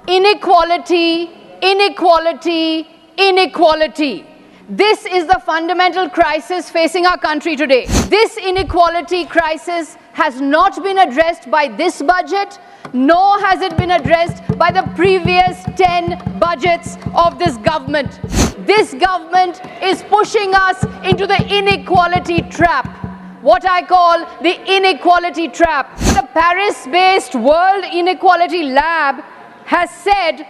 Inequality, inequality, inequality. This is the fundamental crisis facing our country today. This inequality crisis has not been addressed by this budget, nor has it been addressed by the previous 10 budgets of this government. This government is pushing us into the inequality trap, what I call the inequality trap. The Paris-based World Inequality Lab has said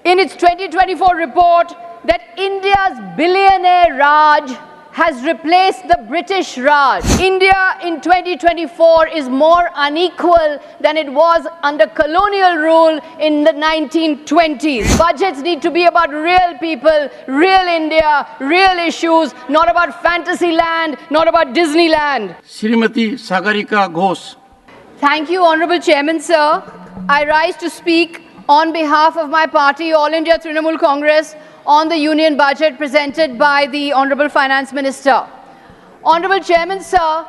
in its 2024 report that India's billionaire Raj has replaced the British Raj. India in 2024 is more unequal than it was under colonial rule in the 1920s. Budgets need to be about real people, real India, real issues, not about fantasy land, not about Disneyland. Srimati Sagarika Ghosh. Thank you, Honorable Chairman, sir. I rise to speak on behalf of my party, All India Trinamool Congress, on the union budget presented by the Honorable Finance Minister. Honorable Chairman, sir,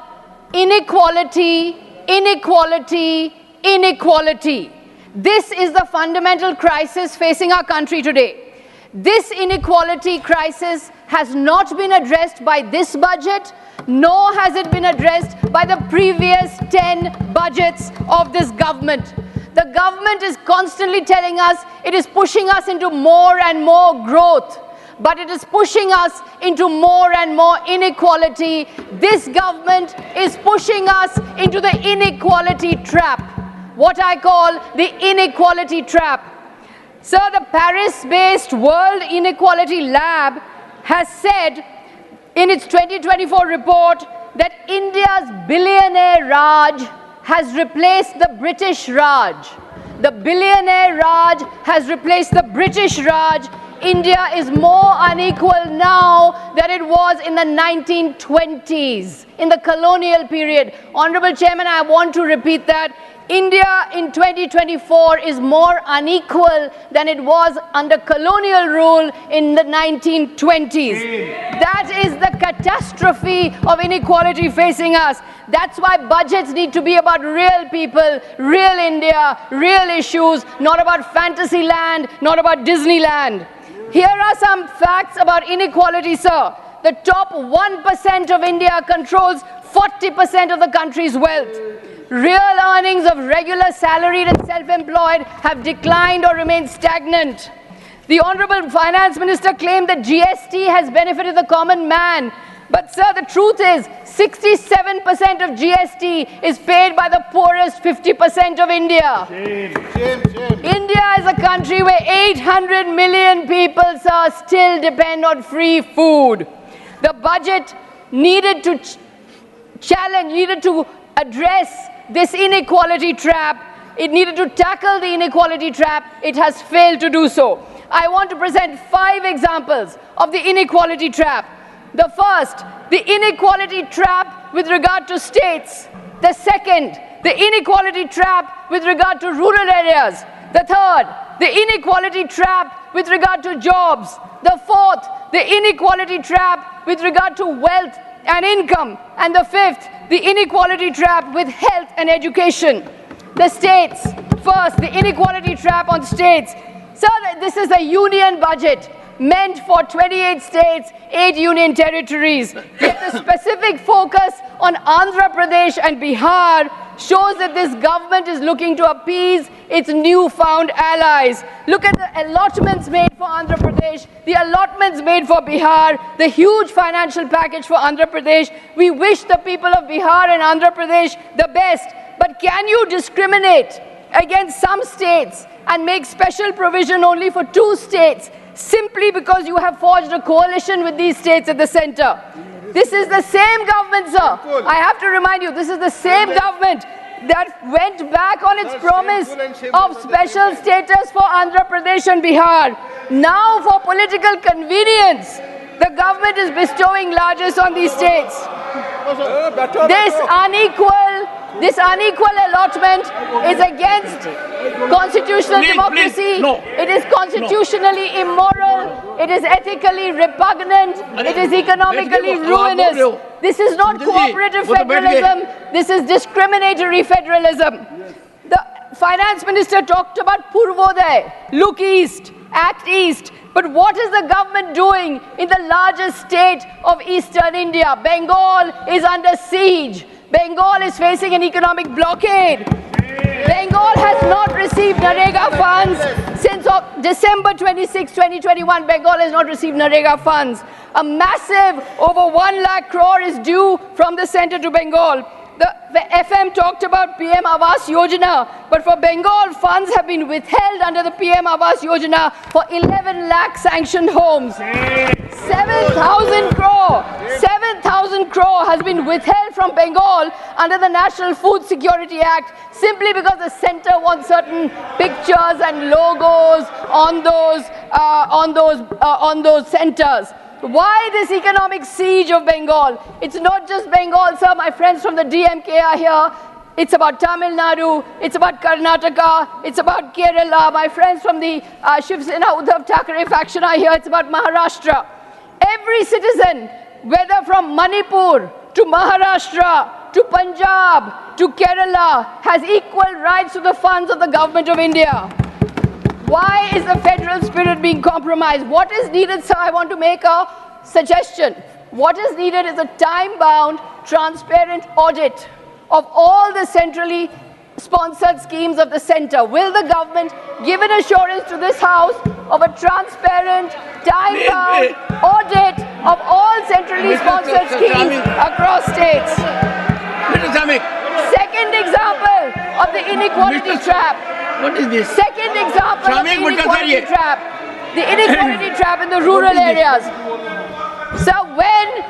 inequality, inequality, inequality. This is the fundamental crisis facing our country today. This inequality crisis has not been addressed by this budget, nor has it been addressed by the previous 10 budgets of this government. The government is constantly telling us it is pushing us into more and more growth, but it is pushing us into more and more inequality. This government is pushing us into the inequality trap, what I call the inequality trap. Sir, the Paris-based World Inequality Lab has said in its 2024 report that India's billionaire Raj has replaced the British Raj. The billionaire Raj has replaced the British Raj. India is more unequal now than it was in the 1920s, in the colonial period. Honorable Chairman, I want to repeat that. India in 2024 is more unequal than it was under colonial rule in the 1920s. That is the catastrophe of inequality facing us. That's why budgets need to be about real people, real India, real issues, not about fantasy land, not about Disneyland. Here are some facts about inequality, sir. The top 1% of India controls 40% of the country's wealth. Real earnings of regular salaried and self-employed have declined or remained stagnant. The Honorable Finance Minister claimed that GST has benefited the common man. But sir, the truth is 67% of GST is paid by the poorest 50% of India. India is a country where 800 million people, sir, still depend on free food. The budget needed to challenge, needed to address this inequality trap. It needed to tackle the inequality trap. It has failed to do so. I want to present 5 examples of the inequality trap. The first, the inequality trap with regard to states. The second, the inequality trap with regard to rural areas. The third, the inequality trap with regard to jobs. The fourth, the inequality trap with regard to wealth and income. And the fifth, the inequality trap with health and education. The states. First, the inequality trap on states. Sir, this is a union budget meant for 28 states, 8 union territories. Yet the specific focus on Andhra Pradesh and Bihar shows that this government is looking to appease its newfound allies. Look at the allotments made for Andhra Pradesh, the allotments made for Bihar, the huge financial package for Andhra Pradesh. We wish the people of Bihar and Andhra Pradesh the best, but can you discriminate against some states and make special provision only for 2 states simply because you have forged a coalition with these states at the center? This is the same government, sir. I have to remind you, this is the same government that went back on its promise of special status for Andhra Pradesh and Bihar. Now, for political convenience, the government is bestowing largesse on these states. This unequal allotment is against constitutional democracy. It is constitutionally immoral. It is ethically repugnant. It is economically ruinous. This is not cooperative federalism. This is discriminatory federalism. The Finance Minister talked about Purvoday, look east, act east. But what is the government doing in the largest state of eastern India? Bengal is under siege. Bengal is facing an economic blockade. Bengal has not received Narega funds since December 26, 2021. Bengal has not received Narega funds. A massive over 1 lakh crore is due from the center to Bengal. The FM talked about PM Awas Yojana, but for Bengal, funds have been withheld under the PM Awas Yojana for 11 lakh sanctioned homes. 7,000 crore has been withheld from Bengal under the National Food Security Act simply because the center wants certain pictures and logos on those centers. Why this economic siege of Bengal? It's not just Bengal, sir. My friends from the DMK are here. It's about Tamil Nadu. It's about Karnataka. It's about Kerala. My friends from the Shiv Sena Uddhav Thackeray faction are here. It's about Maharashtra. Every citizen, whether from Manipur to Maharashtra to Punjab to Kerala, has equal rights to the funds of the government of India. Why is the federal spirit being compromised? What is needed, sir? I want to make a suggestion. What is needed is a time-bound, transparent audit of all the centrally sponsored schemes of the center. Will the government give an assurance to this House of a transparent, time-bound audit of all centrally sponsored schemes across states? Second example of the inequality trap. What is this? Second example of the inequality trap. The inequality trap in the rural areas. So when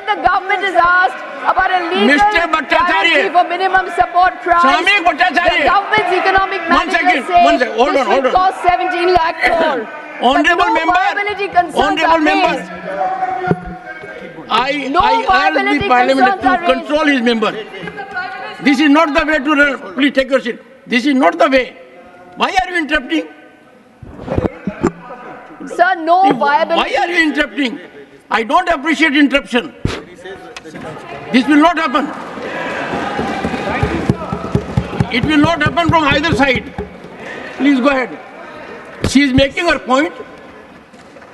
the government is asked about a legal guarantee for minimum support price, the government's economic managers say this will cost 17 lakh crore. Honorable member, I urge the parliament to control his member. This is not the way to run. Please take your seat. This is not the way. Why are you interrupting? Sir, no viability. Why are you interrupting? I don't appreciate interruption. This will not happen. It will not happen from either side. Please go ahead. She is making her point.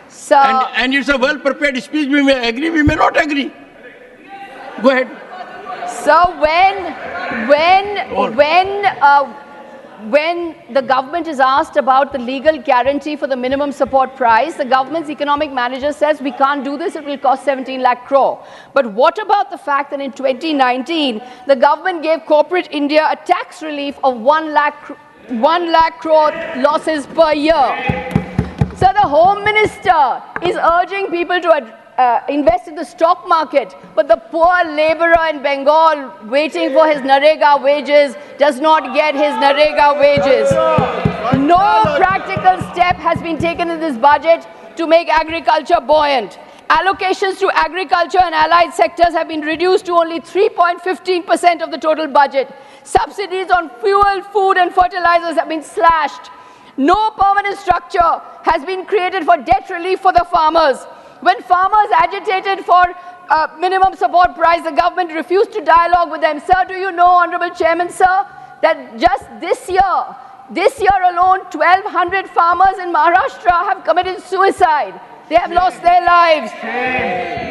Sir, and it's a well-prepared speech. We may agree, we may not agree. Go ahead. So when the government is asked about the legal guarantee for the minimum support price, the government's economic manager says we can't do this, it will cost 17 lakh crore. But what about the fact that in 2019, the government gave corporate India a tax relief of 1 lakh crore losses per year? So the Home Minister is urging people to invest in the stock market, but the poor laborer in Bengal waiting for his Narega wages does not get his Narega wages. No practical step has been taken in this budget to make agriculture buoyant. Allocations to agriculture and allied sectors have been reduced to only 3.15% of the total budget. Subsidies on fuel, food and fertilizers have been slashed. No permanent structure has been created for debt relief for the farmers. When farmers agitated for minimum support price, the government refused to dialogue with them. Sir, do you know, Honorable Chairman, sir, that just this year alone, 1,200 farmers in Maharashtra have committed suicide. They have lost their lives.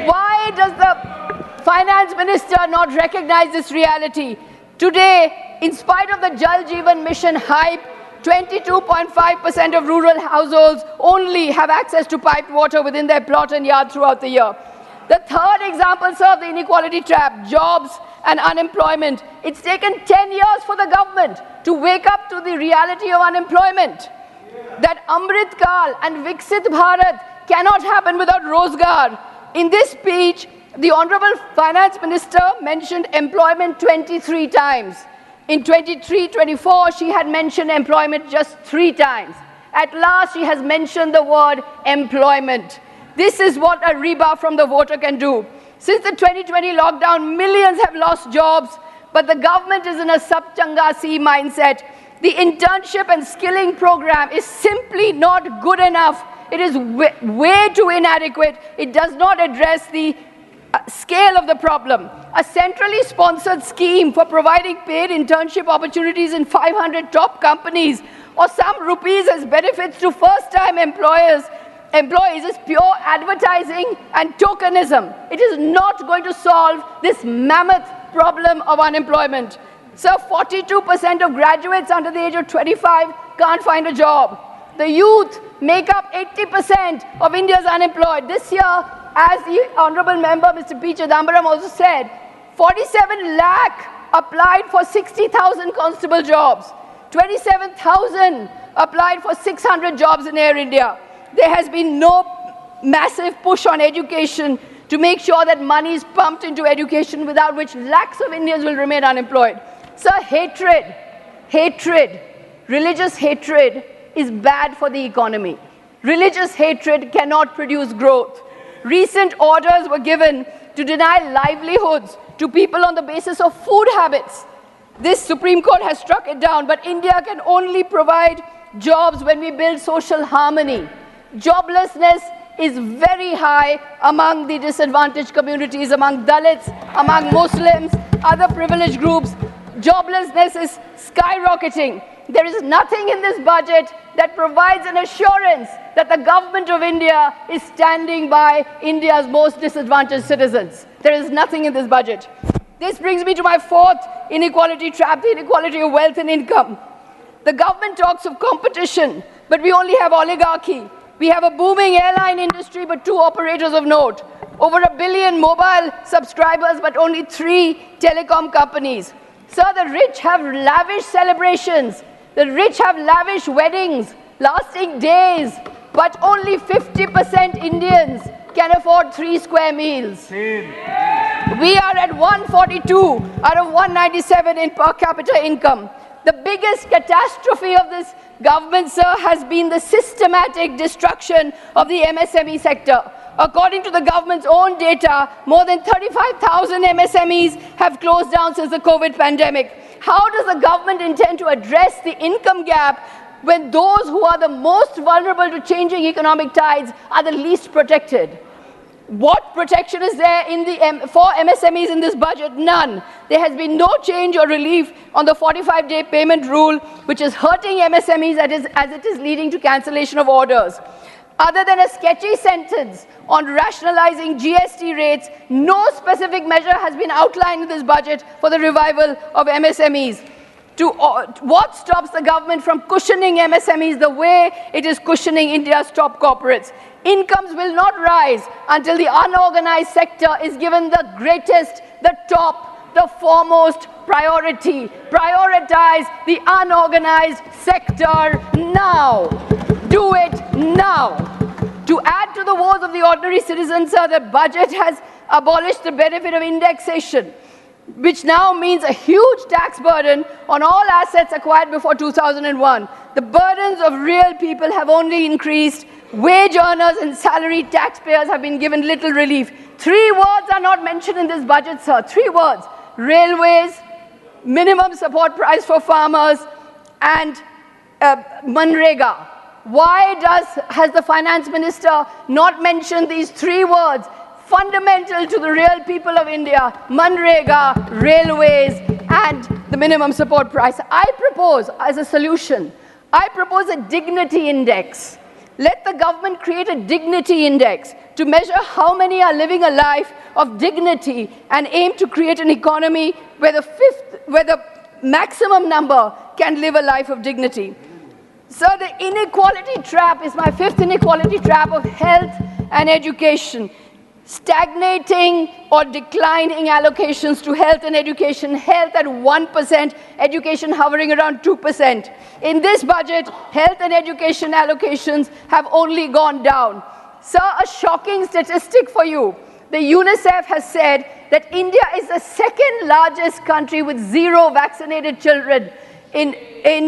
Why does the Finance Minister not recognize this reality? Today, in spite of the Jal Jeevan Mission hype, 22.5% of rural households only have access to piped water within their plot and yard throughout the year. The third example, sir, of the inequality trap, jobs and unemployment. It's taken 10 years for the government to wake up to the reality of unemployment. That Amrit Kal and Viksit Bharat cannot happen without Rozgar. In this speech, the Honorable Finance Minister mentioned employment 23 times. In 23-24, she had mentioned employment just 3 times. At last, she has mentioned the word employment. This is what a rebuff from the voter can do. Since the 2020 lockdown, millions have lost jobs, but the government is in a Sabchangasi mindset. The internship and skilling program is simply not good enough. It is way too inadequate. It does not address the scale of the problem. A centrally sponsored scheme for providing paid internship opportunities in 500 top companies or some rupees as benefits to first-time employees is pure advertising and tokenism. It is not going to solve this mammoth problem of unemployment. So 42% of graduates under the age of 25 can't find a job. The youth make up 80% of India's unemployed. This year, as the Honourable Member, Mr. P. Chidambaram also said, 47 lakh applied for 60,000 constable jobs. 27,000 applied for 600 jobs in Air India. There has been no massive push on education to make sure that money is pumped into education, without which lakhs of Indians will remain unemployed. So religious hatred is bad for the economy. Religious hatred cannot produce growth. Recent orders were given to deny livelihoods to people on the basis of food habits. This Supreme Court has struck it down, but India can only provide jobs when we build social harmony. Joblessness is very high among the disadvantaged communities, among Dalits, among Muslims, other privileged groups. Joblessness is skyrocketing. There is nothing in this budget that provides an assurance that the government of India is standing by India's most disadvantaged citizens. There is nothing in this budget. This brings me to my fourth inequality trap, the inequality of wealth and income. The government talks of competition, but we only have oligarchy. We have a booming airline industry, but 2 operators of note. Over 1 billion mobile subscribers, but only 3 telecom companies. Sir, the rich have lavish celebrations. The rich have lavish weddings, lasting days, but only 50% Indians can afford 3 square meals. We are at 142 out of 197 in per capita income. The biggest catastrophe of this government, sir, has been the systematic destruction of the MSME sector. According to the government's own data, more than 35,000 MSMEs have closed down since the COVID pandemic. How does the government intend to address the income gap when those who are the most vulnerable to changing economic tides are the least protected? What protection is there for MSMEs in this budget? None. There has been no change or relief on the 45-day payment rule, which is hurting MSMEs as it is leading to cancellation of orders. Other than a sketchy sentence on rationalizing GST rates, no specific measure has been outlined in this budget for the revival of MSMEs. What stops the government from cushioning MSMEs the way it is cushioning India's top corporates? Incomes will not rise until the unorganized sector is given the greatest, the top, the foremost priority. Prioritize the unorganized sector now. Do it now. To add to the woes of the ordinary citizens, sir, the budget has abolished the benefit of indexation, which now means a huge tax burden on all assets acquired before 2001. The burdens of real people have only increased. Wage earners and salaried taxpayers have been given little relief. 3 words are not mentioned in this budget, sir. 3 words. Railways, minimum support price for farmers, and Manrega. Why has the finance minister not mentioned these 3 words fundamental to the real people of India? Manrega, railways, and the minimum support price. I propose, as a solution, I propose a dignity index. Let the government create a dignity index to measure how many are living a life of dignity and aim to create an economy where the maximum number can live a life of dignity. So the inequality trap is my 5th inequality trap of health and education. Stagnating or declining allocations to health and education, health at 1%, education hovering around 2%. In this budget, health and education allocations have only gone down. Sir, a shocking statistic for you. The UNICEF has said that India is the 2nd largest country with 0 vaccinated children. In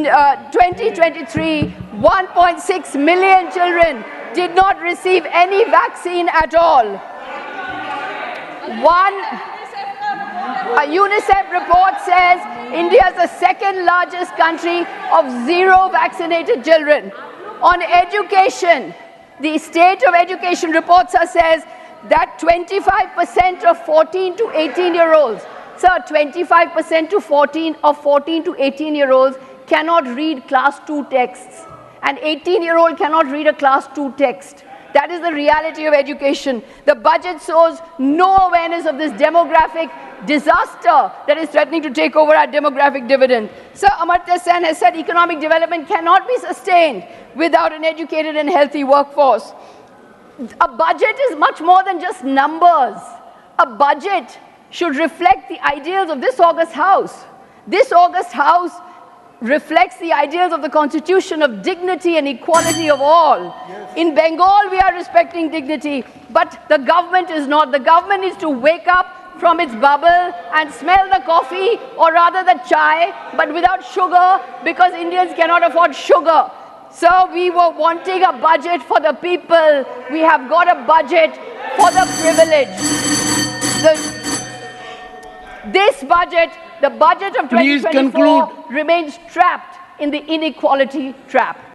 2023, 1.6 million children did not receive any vaccine at all. A UNICEF report says India is the 2nd largest country of 0 vaccinated children. On education, the state of education report says that 25% of 14 to 18-year-olds, sir, 25% of 14 to 18-year-olds cannot read class 2 texts. An 18-year-old cannot read a class 2 text. That is the reality of education. The budget shows no awareness of this demographic disaster that is threatening to take over our demographic dividend. Sir, Amartya Sen has said economic development cannot be sustained without an educated and healthy workforce. A budget is much more than just numbers. A budget should reflect the ideals of this august House. This august House reflects the ideals of the Constitution of dignity and equality of all. Yes. In Bengal, we are respecting dignity, but the government is not. The government needs to wake up from its bubble and smell the coffee, or rather the chai, but without sugar, because Indians cannot afford sugar. So we were wanting a budget for the people. We have got a budget for the privileged. This budget, the budget of 2024, remains trapped in the inequality trap.